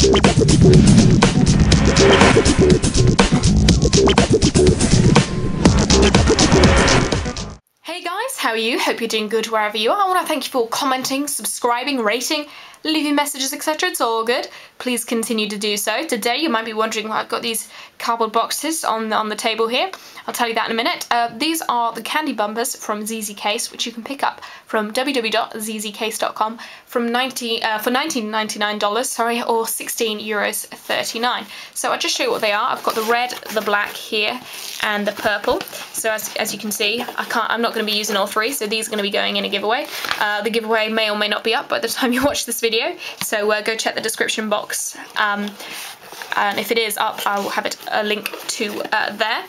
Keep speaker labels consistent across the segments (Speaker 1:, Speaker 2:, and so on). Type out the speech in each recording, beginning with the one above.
Speaker 1: Hey guys, how are you? Hope you're doing good wherever you are. I want to thank you for commenting, subscribing, rating, leaving messages, etc. It's all good. Please continue to do so. Today you might be wondering why I've got these cardboard boxes on the table here. I'll tell you that in a minute. These are the candy bumpers from ZZcase, which you can pick up from www.zzcase.com for $19.99, sorry, or €16.39. So I'll just show you what they are. I've got the red, the black here, and the purple. So as you can see, I'm not going to be using all three, so these are going to be going in a giveaway. The giveaway may or may not be up by the time you watch this video, so go check the description box. And if it is up, I will have a link to there.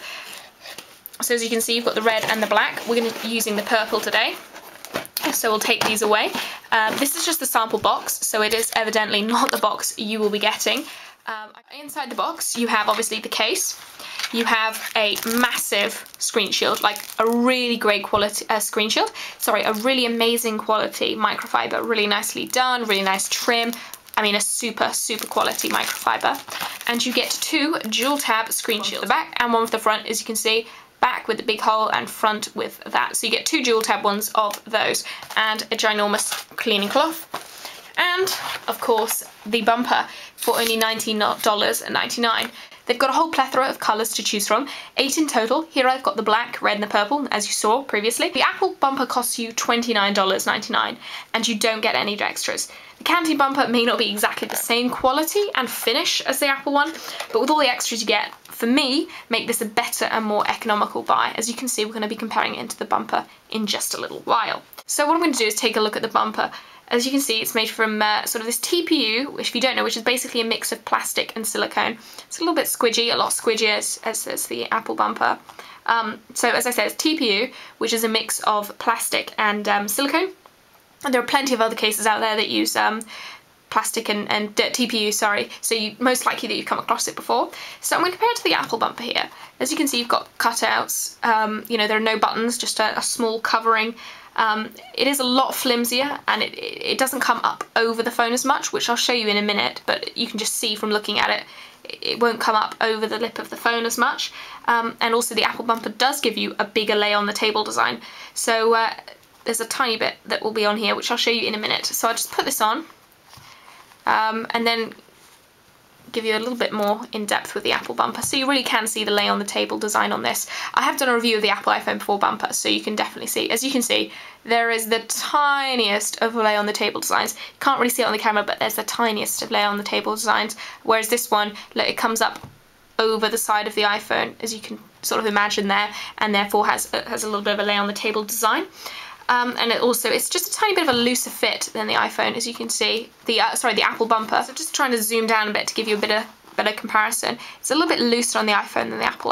Speaker 1: So as you can see, you've got the red and the black. We're going to be using the purple today, so we'll take these away. This is just the sample box, so it is evidently not the box you will be getting. Inside the box, you have obviously the case. You have a massive screen shield, like a really great quality screen shield. Sorry, a really amazing quality microfiber, really nicely done, really nice trim. I mean, a super quality microfiber. And you get two dual tab screen shields, the back and one with the front, as you can see. Back with the big hole and front with that. So you get two dual tab ones of those and a ginormous cleaning cloth. And of course the bumper for only $19.99. They've got a whole plethora of colours to choose from, 8 in total. Here I've got the black, red and the purple, as you saw previously. The Apple bumper costs you $29.99 and you don't get any extras. The candy bumper may not be exactly the same quality and finish as the Apple one, but with all the extras you get, for me, make this a better and more economical buy. As you can see, we're going to be comparing it to the bumper in just a little while. So what I'm going to do is take a look at the bumper. As you can see, it's made from sort of this TPU, which if you don't know, which is basically a mix of plastic and silicone. It's a little bit squidgy, a lot squidgier as the Apple bumper. So as I said, it's TPU, which is a mix of plastic and silicone. And there are plenty of other cases out there that use plastic and TPU, sorry, so most likely that you've come across it before. So I'm going to compare it to the Apple bumper here. As you can see, you've got cutouts, you know, there are no buttons, just a small covering. It is a lot flimsier and it doesn't come up over the phone as much, which I'll show you in a minute, but you can just see from looking at it, it won't come up over the lip of the phone as much. And also the Apple bumper does give you a bigger lay on the table design. So there's a tiny bit that will be on here, which I'll show you in a minute. So I'll just put this on and then give you a little bit more in depth with the Apple bumper, so you really can see the lay on the table design on this. I have done a review of the Apple iPhone 4 bumper, so you can definitely see. As you can see, there is the tiniest of lay on the table designs. You can't really see it on the camera, but there's the tiniest of lay on the table designs, whereas this one, look, it comes up over the side of the iPhone, as you can sort of imagine there, and therefore has a little bit of a lay on the table design. And it's just a tiny bit of a looser fit than the iPhone, as you can see. The Apple bumper. So just trying to zoom down a bit to give you a better comparison. It's a little bit looser on the iPhone than the Apple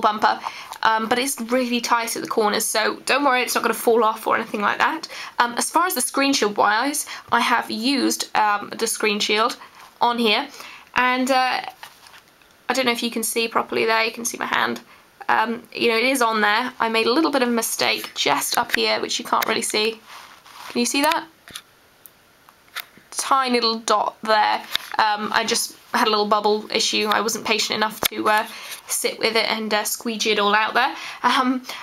Speaker 1: bumper, but it's really tight at the corners. So don't worry, it's not going to fall off or anything like that. As far as the screen shield wise, I have used the screen shield on here, and I don't know if you can see properly there. You can see my hand. You know, it is on there. I made a little bit of a mistake just up here, which you can't really see. Can you see that? Tiny little dot there. I just had a little bubble issue. I wasn't patient enough to sit with it and squeegee it all out there.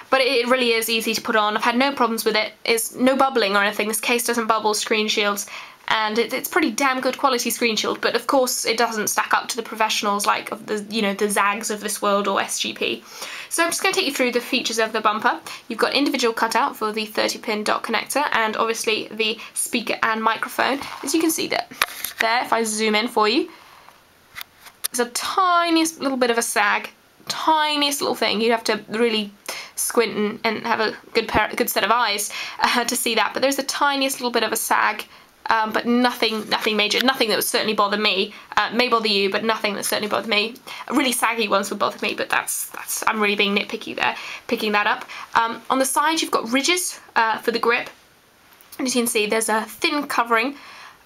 Speaker 1: But it really is easy to put on. I've had no problems with it. It's no bubbling or anything. This case doesn't bubble screen shields. And it's pretty damn good quality screen shield, but of course it doesn't stack up to the professionals like of the, you know, the Zags of this world or SGP. So I'm just going to take you through the features of the bumper. You've got individual cutout for the 30-pin dot connector and obviously the speaker and microphone. As you can see there, if I zoom in for you, there's a tiniest little bit of a sag, tiniest little thing. You have to really squint and have a good set of eyes to see that, but there's the tiniest little bit of a sag. But nothing major, nothing that would certainly bother me. May bother you, but nothing that certainly bothered me. Really saggy ones would bother me, but that's I'm really being nitpicky there, picking that up. On the side, you've got ridges for the grip. And as you can see, there's a thin covering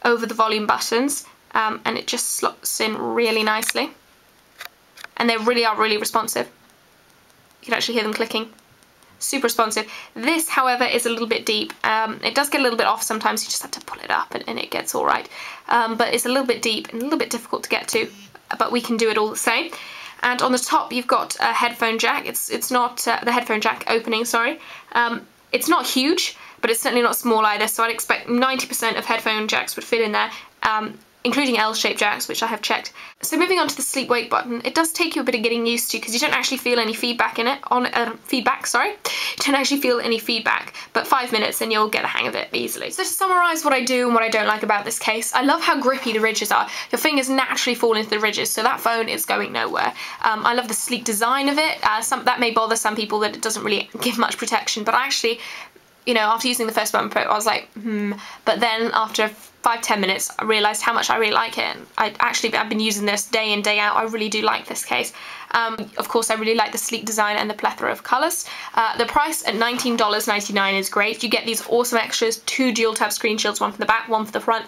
Speaker 1: over the volume buttons, and it just slots in really nicely. And they really are really responsive. You can actually hear them clicking. super responsive. This, however, is a little bit deep. It does get a little bit off sometimes, you just have to pull it up and it gets all right. But it's a little bit deep and a little bit difficult to get to, but we can do it all the same. And on the top you've got a headphone jack. It's not the headphone jack opening, sorry. It's not huge, but it's certainly not small either, so I'd expect 90% of headphone jacks would fit in there, including L-shaped jacks, which I have checked. So moving on to the sleep wake button, it does take you a bit of getting used to because you don't actually feel any feedback in it. You don't actually feel any feedback, but 5 minutes and you'll get the hang of it easily. So to summarise what I do and what I don't like about this case, I love how grippy the ridges are. Your fingers naturally fall into the ridges, so that phone is going nowhere. I love the sleek design of it. That may bother some people that it doesn't really give much protection, but actually, you know, after using the first bumper, I was like, but then after 5-10 minutes, I realised how much I really like it. I've been using this day in, day out. I really do like this case. Of course, I really like the sleek design and the plethora of colours. The price at $19.99 is great. You get these awesome extras, 2 dual tap screen shields, one for the back, one for the front,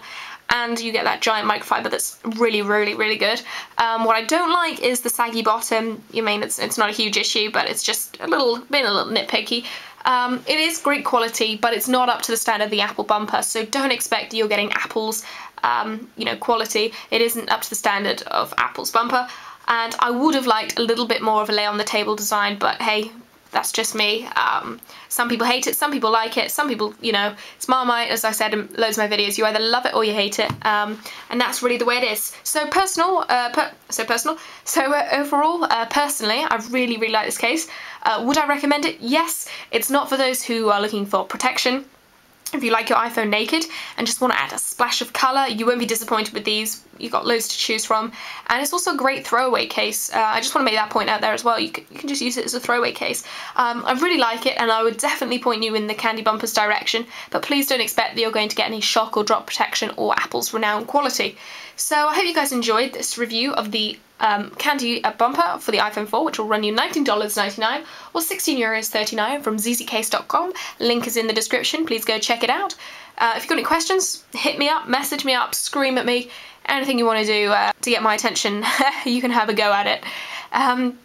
Speaker 1: and you get that giant microfiber that's really, really, really good. What I don't like is the saggy bottom. You mean it's not a huge issue, but it's just being a little nitpicky. It is great quality, but it's not up to the standard of the Apple bumper, so don't expect you're getting Apple's quality. It isn't up to the standard of Apple's bumper, and I would have liked a little bit more of a lay on the table design, but hey, that's just me. Some people hate it, some people like it, some people, you know, it's Marmite, as I said in loads of my videos, you either love it or you hate it, and that's really the way it is. So overall, personally, I really, really like this case. Would I recommend it? Yes. It's not for those who are looking for protection. If you like your iPhone naked and just want to add a splash of colour, you won't be disappointed with these. You've got loads to choose from. And it's also a great throwaway case. I just want to make that point out there as well. You can just use it as a throwaway case. I really like it, and I would definitely point you in the Candy Bumper's direction, but please don't expect that you're going to get any shock or drop protection or Apple's renowned quality. So I hope you guys enjoyed this review of the Candy Bumper for the iPhone 4, which will run you $19.99 or €16.39 from ZZcase.com. Link is in the description. Please go check it out. If you've got any questions, hit me up, message me up, scream at me. Anything you want to do to get my attention, you can have a go at it.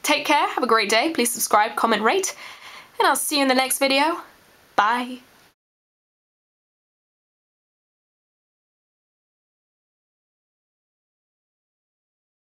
Speaker 1: Take care, have a great day. Please subscribe, comment, rate, and I'll see you in the next video. Bye.